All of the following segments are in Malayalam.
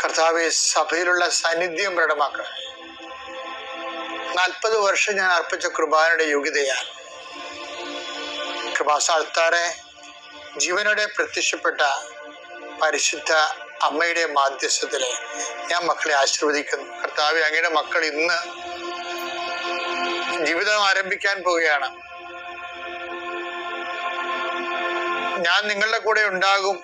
കർത്താവെ, സഭയിലുള്ള സാന്നിധ്യം പ്രകടമാക്കണം. 40 വർഷം ഞാൻ അർപ്പിച്ച കൃപാനയുടെ യോഗ്യതയാൽ കൃപാസ്ഥാനത്താറെ ജീവനോടെ പ്രത്യക്ഷപ്പെട്ട പരിശുദ്ധ അമ്മയുടെ മാധ്യസ്ഥത്തില് ഞാൻ മക്കളെ ആശീർവദിക്കുന്നു. കർത്താവെ, അങ്ങയുടെ മക്കൾ ഇന്ന് ജീവിതം ആരംഭിക്കാൻ പോവുകയാണ്. ഞാൻ നിങ്ങളുടെ കൂടെ ഉണ്ടാകും,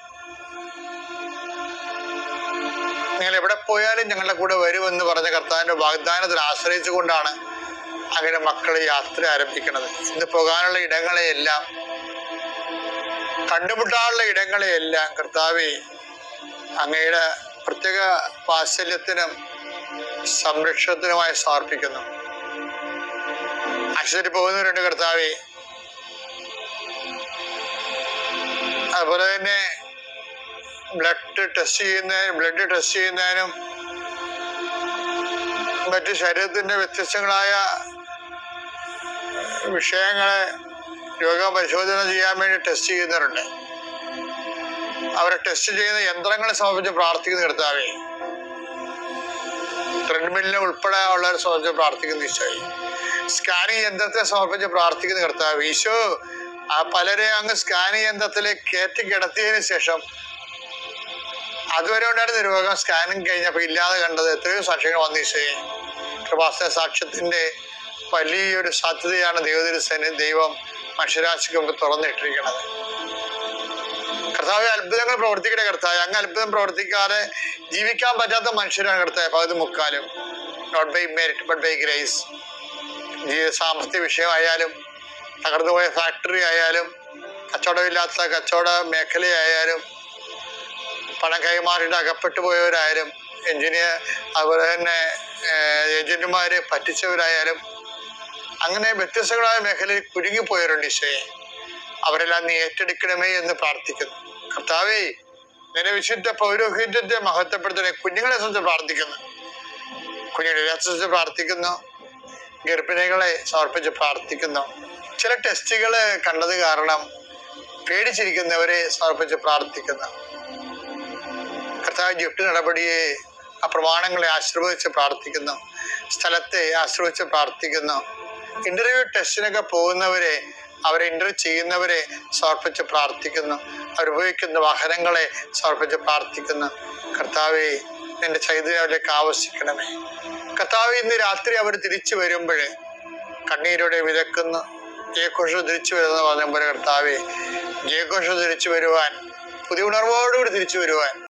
നിങ്ങൾ എവിടെ പോയാലും ഞങ്ങളുടെ കൂടെ വരുമെന്ന് പറഞ്ഞ കർത്താവിന്റെ വാഗ്ദാനത്തിൽ ആശ്രയിച്ചുകൊണ്ടാണ് അങ്ങയുടെ മക്കളെ യാത്ര ആരംഭിക്കുന്നത്. ഇന്ന് പോകാനുള്ള ഇടങ്ങളെയെല്ലാം, കണ്ടുമുട്ടാനുള്ള ഇടങ്ങളെയെല്ലാം കർത്താവെ അങ്ങയുടെ പ്രത്യേക വാത്സല്യത്തിനും സംരക്ഷണത്തിനുമായി സമർപ്പിക്കുന്നു. ആശുപത്രി പോകുന്നവരുണ്ട് കർത്താവെ, അതുപോലെ തന്നെ ബ്ലഡ് ടെസ്റ്റ് ചെയ്യുന്നതിനും മറ്റ് ശരീരത്തിന്റെ വ്യത്യസ്തങ്ങളായ വിഷയങ്ങളെ രോഗപരിശോധന ചെയ്യാൻ വേണ്ടി ടെസ്റ്റ് ചെയ്യുന്നവരുണ്ട്. അവരെ ടെസ്റ്റ് ചെയ്യുന്ന യന്ത്രങ്ങളെ സമർപ്പിച്ച് പ്രാർത്ഥിക്കുന്ന കർത്താവേ, ട്രെഡ്മില്ലിനെ ഉൾപ്പെടെ ഉള്ളവരെ സമർപ്പിച്ച് പ്രാർത്ഥിക്കുന്ന ഈശോയെ, സ്കാനിങ് യന്ത്രത്തെ സമർപ്പിച്ച് പ്രാർത്ഥിക്കുന്ന കർത്താവ് ഈശോ, ആ പലരെ അങ്ങ് സ്കാനിങ് യന്ത്രത്തിലേക്ക് കയറ്റി കിടത്തിയതിനു ശേഷം അതുവരെ ഉണ്ടായിരുന്ന രോഗം സ്കാനിങ് കഴിഞ്ഞപ്പോൾ ഇല്ലാതെ കണ്ടത് എത്രയോ സാക്ഷ്യങ്ങൾ വന്നു ഈശോയെ. കൃപാസന സാക്ഷ്യത്തിന്റെ വലിയൊരു സാധ്യതയാണ് ദൈവം മനുഷ്യരാശിക്ക് മുമ്പ് തുറന്നിട്ടിരിക്കുന്നത്. കർത്താവ് അത്ഭുതങ്ങൾ പ്രവർത്തിക്കട്ടെ കർത്താവ്. അങ്ങ് അത്ഭുതം പ്രവർത്തിക്കാതെ ജീവിക്കാൻ പറ്റാത്ത മനുഷ്യരാണ് കർത്താവ് പകുതി മുക്കാലും. Not by merit but by grace. സാമ്പത്തിക വിഷയമായാലും, തകർന്നുപോയ ഫാക്ടറി ആയാലും, കച്ചവടമില്ലാത്ത കച്ചവട മേഖലയായാലും, പണം കൈമാറിയിട്ട് അകപ്പെട്ടു പോയവരായാലും, അതുപോലെ തന്നെ ഏജന്റുമാരെ പറ്റിച്ചവരായാലും, അങ്ങനെ വ്യത്യസ്തങ്ങളായ മേഖലയിൽ കുരുങ്ങിപ്പോയവരുണ്ട് ഈശോയെ. അവരെല്ലാം നീ ഏറ്റെടുക്കണമേ എന്ന് പ്രാർത്ഥിക്കുന്നു. കർത്താവേ, നിന്റെ വിശുദ്ധ പൗരോഹിത്യത്തെ മഹത്വപ്പെടുത്തണേ. കുഞ്ഞുങ്ങളെ സംബന്ധിച്ച് പ്രാർത്ഥിക്കുന്നു, കുഞ്ഞുങ്ങളെ സംബന്ധിച്ച് പ്രാർത്ഥിക്കുന്നു, ഗർഭിണികളെ സമർപ്പിച്ച് പ്രാർത്ഥിക്കുന്നു. ചില ടെസ്റ്റുകൾ കണ്ടത് കാരണം പേടിച്ചിരിക്കുന്നവരെ സമർപ്പിച്ച് പ്രാർത്ഥിക്കുന്നു. കർത്താവ് ജിഫ്റ്റ് നടപടിയെ, ആ പ്രമാണങ്ങളെ ആശീർവദിച്ച് പ്രാർത്ഥിക്കുന്നു, സ്ഥലത്തെ ആശീർവദിച്ച് പ്രാർത്ഥിക്കുന്നു. ഇന്റർവ്യൂ ടെസ്റ്റിനൊക്കെ പോകുന്നവരെ, അവരെ ഇന്റർവ്യൂ ചെയ്യുന്നവരെ സമർപ്പിച്ച് പ്രാർത്ഥിക്കുന്നു. അവരുപയോഗിക്കുന്ന വാഹനങ്ങളെ സമർപ്പിച്ച് പ്രാർത്ഥിക്കുന്നു. കർത്താവെ, നിന്റെ ചൈതന്യം അവരിലേക്ക് ആവശ്യിക്കണമേ. കർത്താവ്, ഇന്ന് രാത്രി അവർ തിരിച്ചു വരുമ്പോൾ കണ്ണീരോടെ വിതക്കുന്നു. ജയഘോഷ തിരിച്ചു വരുന്ന പറഞ്ഞ പോലെ കർത്താവെ, ജയഘോഷ തിരിച്ചു വരുവാൻ, പുതിയ ഉണർവോടുകൂടി തിരിച്ചു വരുവാൻ